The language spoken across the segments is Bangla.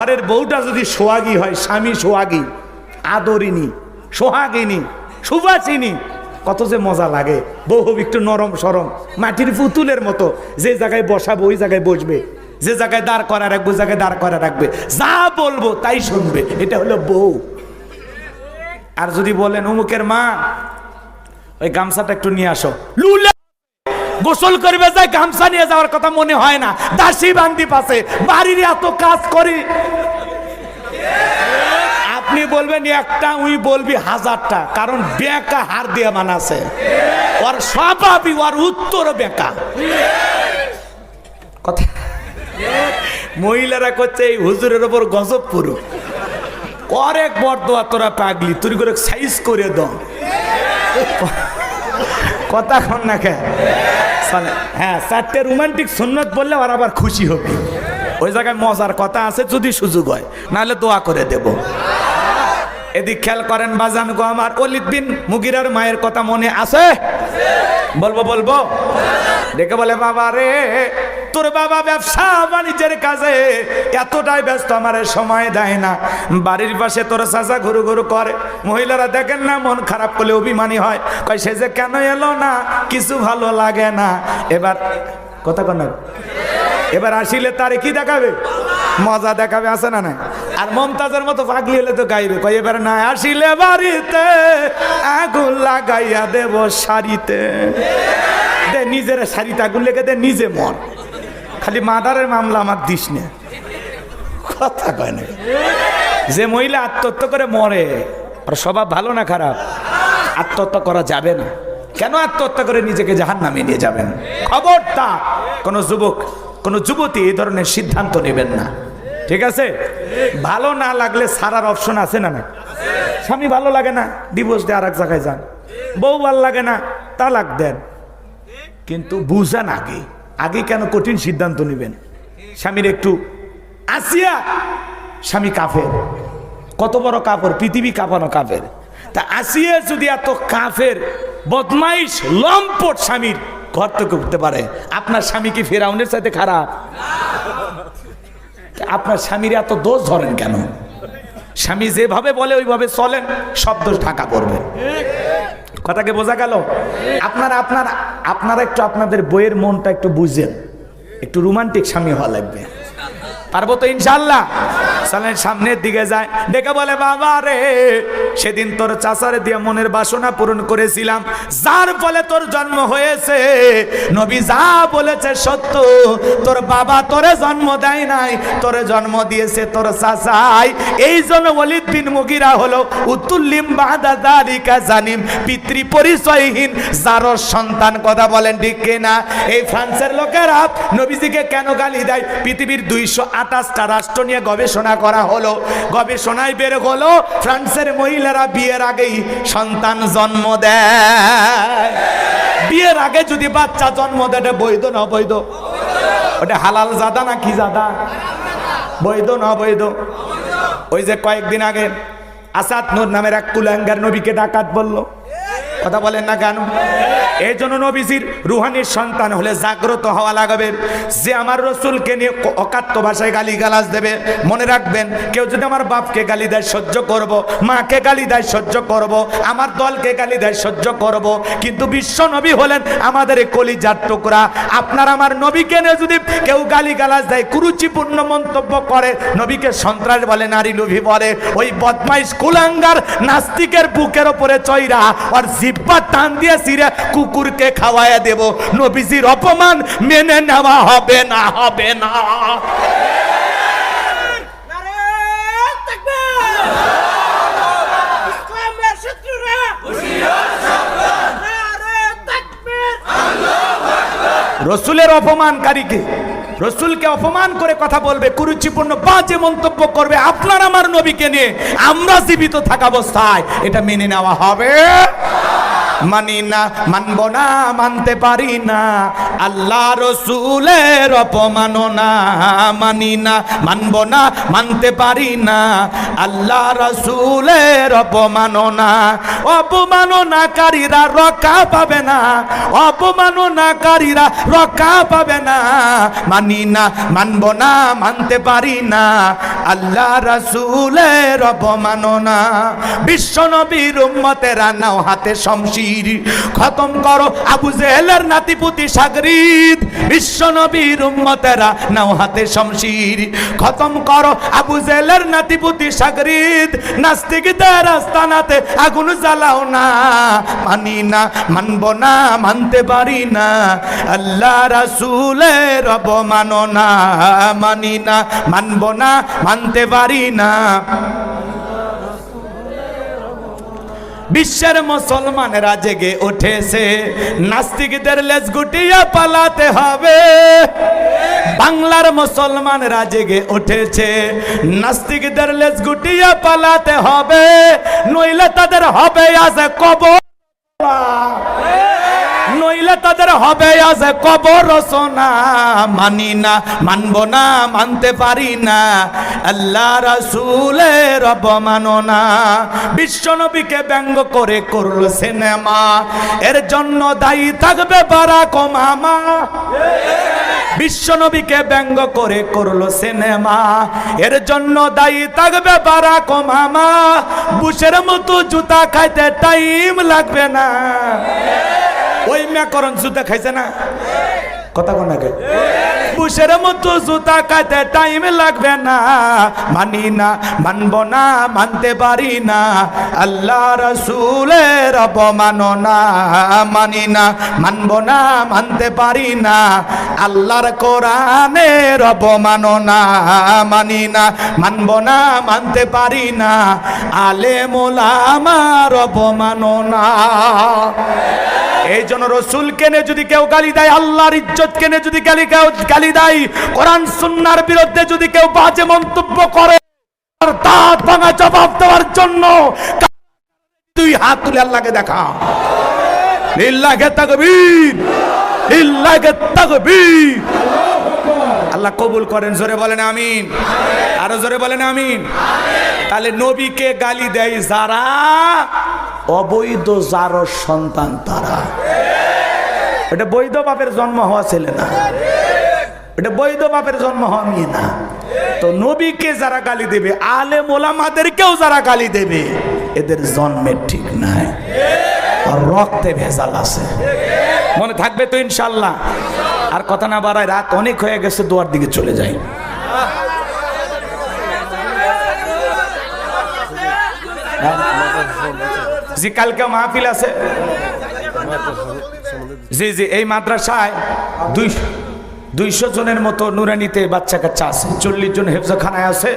ঘরের বউটা যদি সোহাগী হয়, স্বামী সোহাগী, আদরিনী, সোহাগিনী, সুবাসিনী, কত যে মজা লাগে। বউ একটু নরম সরম, মাটির পুতুলের মতো, যে জায়গায় বসাবো ওই জায়গায় বসবে, যে জায়গায় দাঁড় করা রাখবো ওই জায়গায় দাঁড় করা রাখবে, যা বলবো তাই শুনবে। এটা হলো বউ। আর যদি বলেন অমুকের মা ওই গামছাটা একটু নিয়ে আসো, লুলে গোসল করবে যায় গামছা নিয়ে যাওয়ার কথা মনে হয় না, দাসী বান্দি পাশে, বাড়ির এত কাজ করি। আপনি বলবেন একটা, উই বলবি হাজারটা, কারণ বেকা হার দিয়ে মানাছে, ওর স্বভাবই ওর উত্তর বেকা কথা। মহিলারা করছে এই হুজুরের ওপর গজব পুরো করেক বর্দোয়া, তোরা পাগলি, তুই করে সাইজ করে দাও কথা কন না কে। হ্যাঁ, চারটে রোমান্টিক সুন্নত বললে ওর আবার খুশি হবে, ওই জায়গায় মজার কথা আছে যদি সুযোগ হয়, নাহলে দোয়া করে দেব। এদিক খেয়াল করেন বাজান গো আমার, ওলিদ বিন মুগিরার মায়ের কথা মনে আছে? বলবো বলবো দেখে বলে, বাবা রে তোর বাবা ব্যবসা বাণিজ্যের কাজে এতটাই ব্যস্ত, আমার সময় দেয় না। বাড়ির পাশে তোর চাচা ঘুরু ঘুরু করে, মহিলারা দেখেন না মন খারাপ করলে অভিমানী হয়, কয় সে যে কেন এলো না, কিছু ভালো লাগে না। এবার কথা কন, এবার আসিলে তারে কি দেখাবে? মজা দেখাবে, আছে না না? আর মমতাজের মতো পাগলি হলে তো গাইবে, কই এবার না আসিলে বাড়িতে আগুন লাগাইয়া দেব শাড়িতে। দে নিজের শাড়িতে আগুন লেগে দে, নিজে মর, খালি মার্ডারের মামলা আমার দিস না। কথা কয় না। যে মহিলা আত্মহত্যা করে মরে, আর স্বভাব ভালো না খারাপ? আত্মহত্যা করা যাবে না। কেন আত্মহত্যা করে নিজেকে জাহান্নামে নিয়ে যাবেন? খবরদার কোনো যুবক, কোনো যুবতী এই ধরনের সিদ্ধান্ত নেবেন না, ঠিক আছে? ভালো না লাগলে ছাড়ার অপশন আছে না? না, স্বামী ভালো লাগে না, ডিভোর্স দিয়ে আর এক জায়গায় যান। বউ ভালো লাগে না, তালাক দেন। কিন্তু বুঝান আগে, আগে কেন কঠিন সিদ্ধান্ত নেবেন? স্বামীর একটু আসিয়া, স্বামী কাফের, কত বড় কাফের, পৃথিবী কাঁপানো কাফের। তা আসিয়া যদি এত কাফের বদমাইশ লম্পট স্বামীর ঘর থেকে উঠতে পারে, আপনার স্বামী কি ফেরাউনের সাথে খারাপ? আপনার স্বামীর এত দোষ ধরেন কেন? স্বামী যেভাবে বলে ওইভাবে চলেন, সব দোষ ঢাকা পড়বে। কথাকে বোঝা গেল? আপনারা একটু আপনাদের বইয়ের মনটা একটু বুঝেন, একটু রোমান্টিক স্বামী হওয়া লাগবে। পারবো তো ইনশাল্লাহ? চলেন সামনের দিকে যায়, ডেকে বলে, বাবা রে সেদিন তোর চাচারে দিয়ে মনের বাসনা পূরণ করেছিলাম, যার ফলে তোর জন্ম হয়েছে। নবী যা বলেছে সত্য, তোর বাবা তোরে জন্ম দেয় নাই, তোরে জন্ম দিয়েছে তোর চাচাই। এই জন্য ওলিদ বিন মুগিরা হলো উতুল্লিম বাদা যালিকা জানিম, পিতৃ পরিচয়হীন জারজ সন্তান। কথা বলেন ঠিক কিনা? এই ফ্রান্সের লোকেরা নবীজিকে কেন গালি দেয়? পৃথিবীর 228টা রাষ্ট্র নিয়ে গবেষণা করা হলো, গবেষণায় বের হলো ফ্রান্সের মহিলারা বিয়ের আগেই সন্তান জন্ম দেয়। বিয়ের আগে যদি বাচ্চা জন্ম দেয়, বৈধ না অবৈধ? ওটা হালাল জাদা না কি জাদা? বৈধ না অবৈধ? ওই যে কয়েকদিন আগে আসাদ নূর নামের এক কুলাঙ্গার নবীকে ডাকাত বলল। কথা বলেন না কেন? এই জন্য নবীজির রুহানির সন্তান হলে জাগ্রত হওয়া লাগবে। যে আমার রসুলকে নিয়ে অকাত্য ভাষায় গালি গালাজ দেবে, মনে রাখবেন, কেউ যদি আমার বাপকে গালি দেয় সহ্য করব, মাকে গালি দেয় সহ্য করব, আমার দলকে গালি দেয় সহ্য করব, কিন্তু বিশ্ব নবী হলেন আমাদের কলিজার টুকরা। আপনার আমার নবীকে নিয়ে যদি কেউ গালি গালাজ দেয়, কুরুচিপূর্ণ মন্তব্য করে, নবীকে সন্ত্রাস বলে, নারী লোভী বলে, ওই বদমাইশ কুলাঙ্গার নাস্তিকের বুকের ওপরে চৈরা আর জিব্বা টান দিয়ে সিরে কুকুরকে খাওয়ায় দেব। নবীজির অপমান মেনে নেওয়া হবে না, হবে না। রসুলের অপমানকারীকে, রসুলকে অপমান করে কথা বলবে, কুরুচিপূর্ণ বাজে মন্তব্য করবে আপনার আমার নবীকে নিয়ে, আমরা জীবিত থাকা অবস্থায়, এটা মেনে নেওয়া হবে মানি না, মানব না, মানতে পারি না আল্লাহ রসুলের অপমাননা। মানি না, মানব না, মানতে পারি না আল্লাহ রসুলের অপমাননা। অপমাননাকারীরা রক্ষা পাবে না, অপমাননাকারীরা রক্ষা পাবে না। মানি না, মানব না, মানতে পারি না আল্লাহ রসুলের অপমাননা। বিশ্ব নবীর উম্মতেরা নাও হাতে শমশির, খতম করো আবু জেহেলের নাতিপুতি সাগরিদ। বিশ্ব নবীর উম্মতেরা নাও হাতে শমশির, খতম করো আবু জেহেলের নাতিপুতি সাগরিদ। নাস্তিকদের আস্তানাতে আগুন জ্বালাও না। মানি না, মানব না, মানতে পারি না আল্লাহ রাসূলের অবমাননা। মানি না, মানব না, মানতে পারি না। বিশ্বের মুসলমানেরা জেগে উঠেছে, নাস্তিকদের লেজ গুটিয়ে পালাতে হবে। বাংলার মুসলমানেরা জেগে উঠেছে, নাস্তিকদের লেজ গুটিয়ে পালাতে হবে, নইলে তাদের হবে আজ কবর, নইলে তাদের হবে আজ কবর রচনা। মানি না, মানব না, মানতে পারি না আল্লাহ রাসূলের অবমাননা। বিশ্ব নবীকে ব্যঙ্গ করে করলো সিনেমা, এর জন্য দায়ী থাকবে বারাক ওবামা। বিশ্ব নবীকে ব্যঙ্গ করে করলো সিনেমা, এর জন্য দায়ী থাকবে বারাক ওবামা। বুশের মতো জুতা খাইতে টাইম লাগবে না। ওই ম্যাকরন জুতা খাইছে না, কথা কোন নাকি? বুশের মতো জুতা খাইতে টাইম লাগবে না। মানি না, মানব না, মানতে পারি না আল্লাহ রাসূলের অবমাননা। মানি না, মানব না, মানতে পারি না আল্লাহর কোরআনের অবমাননা। মানি না, মানব না, মানতে পারি না আলেম ওলামার অবমাননা। এই জন্য রসুল কেনে যদি কেউ গালি দেয়, আল্লাহর ইজ্জত কেনে যদি গালি দেয়, কোরআন সুন্নাহর বিরুদ্ধে যদি কেউ বাজে মন্তব্য করে, তার দাঁত ভাঙা জবাব দেওয়ার জন্য দুই হাত তুলে আল্লাহকে দেখা। লিল্লাহি তাকবীর, লিল্লাহি তাকবীর। আল্লাহ কবুল করেন, জোরে বলেন আমিন, আরো জোরে বলেন আমিন। তাহলে নবীকে গালি দেয় যারা, অবৈধ যার সন্তান তারা। এটা বৈধ বাপের জন্ম হওয়া ছেলে না, এটা বৈধ বাপের জন্ম হওয়া মেয়ে না। তো নবীকে যারা গালি দেবে, আলেম ওলামাদেরকেও যারা গালি দেবে, এদের জন্মের ঠিক নাই, আর রক্তে ভেজাল আছে। মনে থাকবে তো ইনশাল্লাহ? আর কথা না বাড়ায়, রাত অনেক হয়ে গেছে, দোয়ার দিকে চলে যাই। জি, কালকে মাহফিল আছে। জি জি, এই মাদ্রাসায় 200 জনের মতো নুরানিতে বাচ্চা কাচ্চা আছে, 40 জন হেফজখানায় আছে।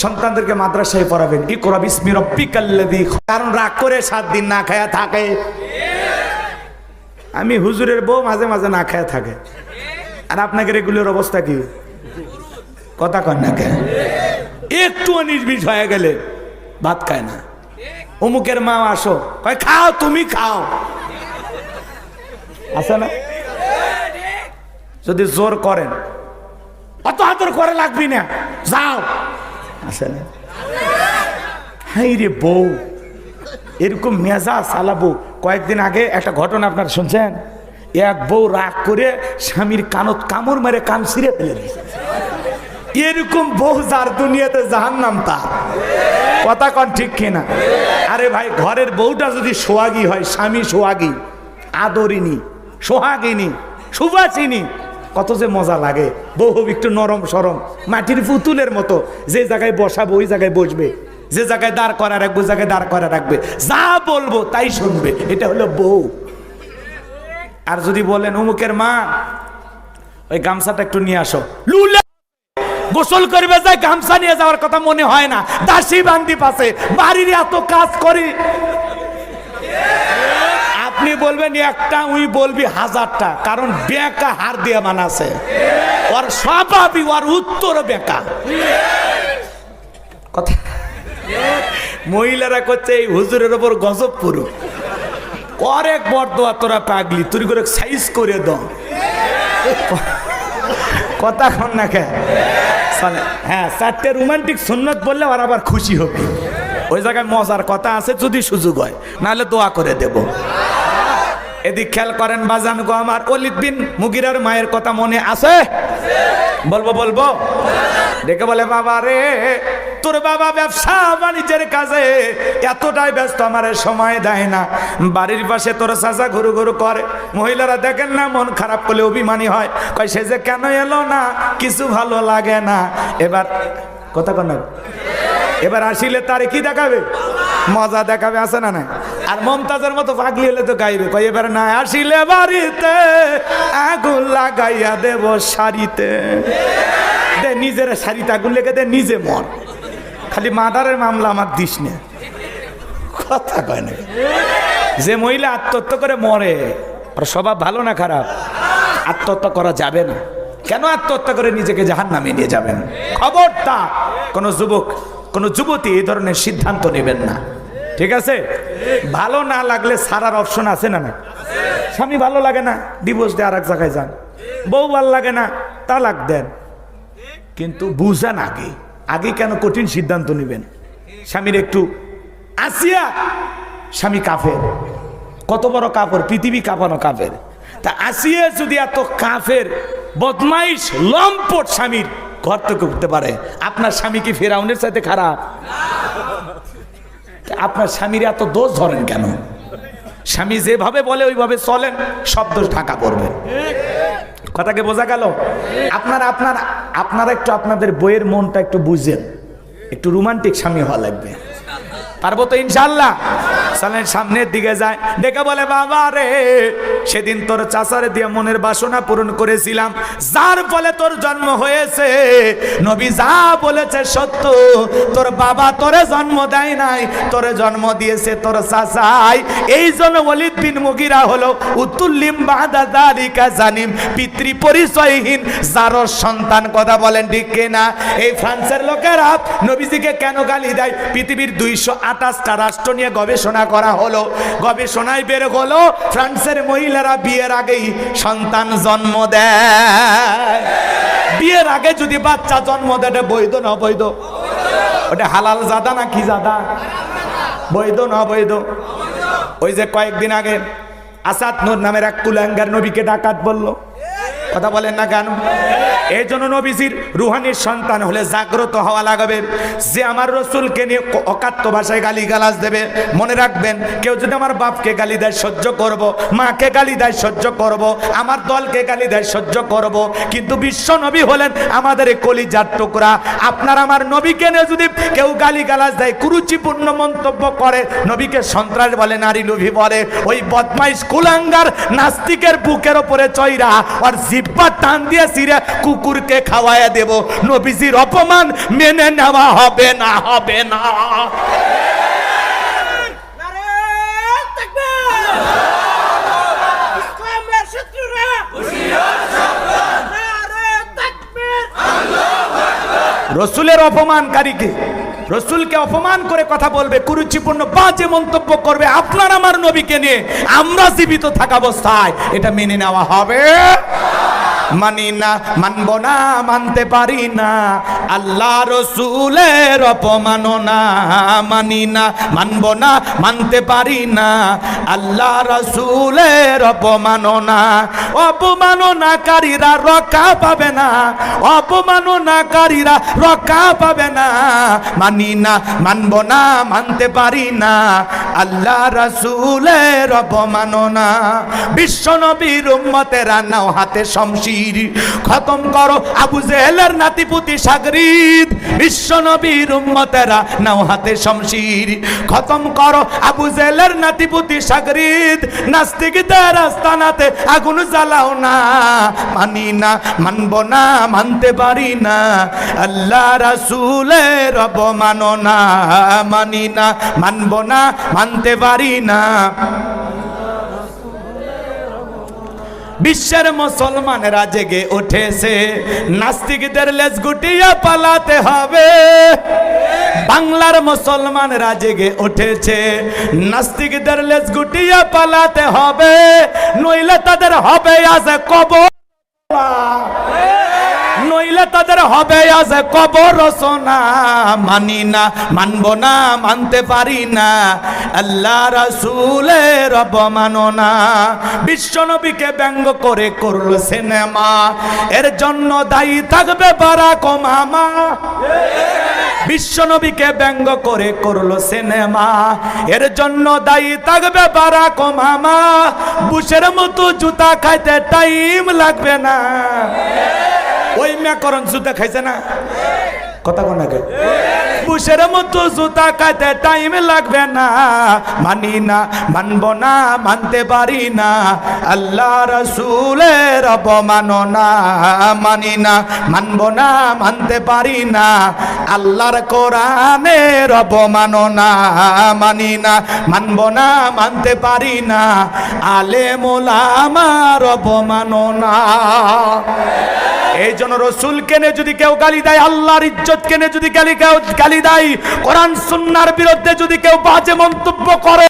সন্তানদেরকে মাদ্রাসায় পড়াবেন। ইকরা বিসমি রাব্বিকাল্লাযী। কারণ রাগ করে 7 দিন না খায়া থাকে। আমি হুজুরের বউ মাঝে মাঝে না খায়া থাকে, আর আপনাকে রেগুলার অবস্থা কি? কথা কন না কেন? একটু নির্বিষ হয়ে গেলে ভাত খায় না। অমুকের মা আসো, কয় খাও, তুমি খাও, আছে না? যদি জোর করেন, অত আদর করে লাগবি না, যাও, আছে না? হাই রে বউ, এরকম মেজাজ চালাবো। কয়েকদিন আগে একটা ঘটনা আপনারা শুনছেন, এক বউ রাগ করে স্বামীর কানত কামড় মেরে কান ছিঁড়ে ফেলে দিয়েছে। এরকম বউ যার দুনিয়াতে জাহান্নাম তার। কথা কন ঠিক কিনা? আরে ভাই, ঘরের বউটা যদি সোহাগী হয়, স্বামী সোহাগী, আদরিনী, সোহাগিনী, সুবাসিনী, কত যে মজা লাগে। বউ একটু নরম সরম, মাটির পুতুলের মতো। যে জায়গায় বসাবো ওই জায়গায় বসবে, যে জায়গায় দাঁড় করা রাখবো জায়গায় দাঁড় করা রাখবে, যা বলবো তাই শুনবে। এটা হলো বউ। আর যদি বলেন অমুকের মা, ওই গামছাটা একটু নিয়ে আসো, লুলে গোসল করবে যায়, গামছা নিয়ে যাওয়ার কথা মনে হয় না। দাসী বান্দি পাশে, বাড়ির এত কাজ করি। আপনি বলবেন একটা, উই বলবি 1000টা, কারণ বেকা হার দিয়ে বানাছে। ওর স্বভাবই, ওর উত্তর বেকা কথা। মহিলারা করছে এই হুজুরের ওপর গজব পুরো। অনেক বড় দোয়া তোরা পাগলি তুই করে সাইজ করে দাও কথা কন না কে হ্যাঁ 4টে রোমান্টিক সুন্নত বললে আর আবার খুশি হবে ওই জায়গায় মজার কথা আছে যদি সুযোগ হয় নাহলে দোয়া করে দেব এদিক খেয়াল করেন বাজান গো আমার ওয়ালিদ বিন মুগিরার মায়ের কথা মনে আছে বলবো দেখে বলে বাবা রে তোর বাবা ব্যবসা বাণিজ্যের কাজে এতটাই ব্যস্ত আমার সময় দেয় না বাড়ির পাশে তোর চাচা ঘুরু ঘুরু করে মহিলারা দেখেন না মন খারাপ করলে অভিমানী হয় কয় সে যে কেন এলো না কিছু ভালো লাগে না এবার কথা কন এবার আসিলে তারে কি দেখাবে মজা দেখাবে আছে না না আর মমতাজের মতো পাগলি হলে তো গাইবে কই এবার না আসিলে বাড়িতে আগুন লাগাইয়া দেব শাড়িতে দে নিজের শাড়িতে আগুন লেগে দে নিজে মর খালি মাদারের মামলা আমার দিস না কথা কয় না যে মহিলা আত্মহত্যা করে মরে আর স্বভাব ভালো না খারাপ আত্মহত্যা করা যাবে না কেন আত্মহত্যা করে নিজেকে জাহান্নামে নিয়ে যাবেন খবরদার কোনো যুবক কোনো যুবতী এই ধরনের সিদ্ধান্ত নেবেন না ঠিক আছে ভালো না লাগলে সারার অপশন আছে না না স্বামী ভালো লাগে না ডিভোর্স দিয়ে আর এক জায়গায় যান বউ ভালো লাগে না তালাক দেন কিন্তু বুঝেন আগে কেন কঠিন সিদ্ধান্ত নেবেন স্বামীর একটু আসিয়া স্বামী কাফের কত বড় কাফের পৃথিবী কাঁপানো কাফের তা আসিয়া যদি এত কাফের বদমাইশ লম্পট স্বামীর ঘর থেকে উঠতে পারে আপনার স্বামী কি ফেরাউনের সাথে খারাপ আপনার স্বামীর এত দোষ ধরেন কেন স্বামী যেভাবে বলে ওইভাবে চলেন সব দোষ ঢাকা পড়বেন কথাকে বোঝা গেল আপনারা একটু আপনাদের বইয়ের মনটা একটু বুঝেন একটু রোমান্টিক স্বামী হওয়া লাগবে পারবো তো ইনশাআল্লাহ চলেন সামনের দিকে যায় দেখে বলে বাবা রে সেদিন তোর চাচারে দিয়ে মনের বাসনা পূরণ করেছিলাম যার ফলে তোর জন্ম হয়েছে নবী যা বলেছে সত্য তোর বাবা তোরে জন্ম দেয় নাই তোরে জন্ম দিয়েছে তোর চাচাই এই জন্য ওয়ালিদ বিন মুগিরা হলো উতুল্লিম বাদা যালিকা জানিম পিতৃ পরিচয়হীন যারর সন্তান কথা বলেন ঠিক কিনা এই ফ্রান্সের লোকেরা নবীজিকে কেন গালি দেয় পৃথিবীর 228টা রাষ্ট্র নিয়ে গবেষণা করা হলো গবেষণায় বের হলো ফ্রান্সের মহিলারা বিয়ের আগেই সন্তান জন্ম দেয় বিয়ের আগে যদি বাচ্চা জন্ম দেয় বৈধ না অবৈধ ওটা হালাল জাদা না কি জাদা বৈধ না অবৈধ ওই যে কয়েকদিন আগে আসাদ নূর নামের এক কুলাঙ্গার নবীকে ডাকাত বললো কথা বলেন না কেন এই জন্য নবীজির রুহানির সন্তান হলে জাগ্রত হওয়া লাগবে যে আমার রসুলকে নিয়ে অকাত্য ভাষায় গালি গালাজ দেবে মনে রাখবেন কেউ যদি আমার বাপকে গালি দেয় সহ্য করব মাকে গালি দেয় সহ্য করব আমার দলকে গালি দেয় সহ্য করব কিন্তু বিশ্ব নবী হলেন আমাদের কলিজার টুকরা আপনার আমার নবীকে নিয়ে যদি কেউ গালি গালাজ দেয় কুরুচিপূর্ণ মন্তব্য করে নবীকে সন্ত্রাস বলে নারী লোভী বলে ওই বদমাইশ কুলাঙ্গার নাস্তিকের বুকের ওপরে চয়রা আর জিব্বা টান দিয়ে ছিঁড়ে কুকুরকে খাওয়াইয়া দেব নবীজির অপমান মেনে নেওয়া হবে না রসুলের অপমানকারীকে রসুলকে অপমান করে কথা বলবে কুরুচিপূর্ণ বাজে মন্তব্য করবে আপনার আমার নবীকে নিয়ে আমরা জীবিত থাকা অবস্থায় এটা মেনে নেওয়া হবে মানি না মানব না মানতে পারি না আল্লাহ রসুলের অপমাননা মানি না মানব না মানতে পারি না আল্লাহ রসুলের অপমাননাকারীরা রক্ষা পাবে না অপমাননাকারীরা রক্ষা পাবে না মানি না মানব না মানতে পারি না আল্লাহ রসুলের অপমাননা বিশ্ব নবীর উম্মতেরা নাও হাতে শমশির খতম করো আবু জেহেলের নাতিপুতি সাগরিদ বিশ্ব নবীর উম্মতেরা নাও হাতে শমশির খতম করো আবু জেহেলের নাতিপুতি সাগরিদ নাস্তিকদের আস্তানাতে আগুন জ্বালাও না মানি না মানব না মানতে পারি না আল্লাহ রাসূলের অবমাননা মানি না মানব না মানতে পারি না বিশ্বের মুসলমানেরা জেগে উঠেছে নাস্তিকদের লেজ গুটিয়ে পালাতে হবে বাংলার মুসলমানরা জেগে উঠেছে, নাস্তিকদের লেজ গুটিয়ে পালাতে হবে, নইলে তাদের হবে আজ কবর, নইলে তাদের হবে আজ কবর রচনা। মানি না, মানব না, মানতে পারি না, আল্লাহ রাসূলের অবমাননা। বিশ্বনবীকে ব্যঙ্গ করে করলো সিনেমা, এর জন্য দায়ী থাকবে বারাক ওবামা। বিশ্বনবীকে ব্যঙ্গ করে করলো সিনেমা, এর জন্য দায়ী থাকবে বারাক ওবামা। বুশের মতো জুতা খাইতে টাইম লাগবে না। ওই ম্যাকরন জুতা খাইছে না, কথা কোন আগে, বুশের মতো জুতা খাইতে টাইম লাগবে না। মানি না, মানব না, মানতে পারি না, আল্লাহ রাসূলের অবমাননা। মানি না, মানব না, মানতে পারি না, আল্লাহর কোরআনের অবমাননা। মানি না, মানব না, মানতে পারি না, আলেম ওলামার অবমাননা। এই জন্য রসুল কেনে যদি কেউ গালি দেয়, আল্লাহর ইজ্জত কেনে যদি গালি দেয়, কোরআন সুন্নাহর বিরুদ্ধে যদি কেউ বাজে মন্তব্য করে,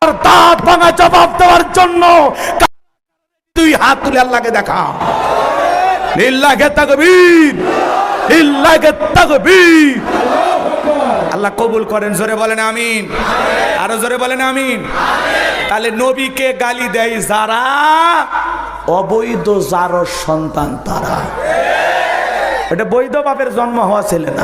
আর দাঁত ভাঙা জবাব দেওয়ার জন্য দুই হাত তুলে আল্লাহকে দেখা। লিল্লাহি তাকবীর, লিল্লাহি তাকবীর। আল্লাহ কবুল করেন, জোরে বলেন আমিন, আরো জোরে বলেন আমিন। তাহলে নবীকে গালি দেয় যারা, অবৈধ যার সন্তান তারা। এটা বৈধ বাপের জন্ম হওয়া ছেলে না।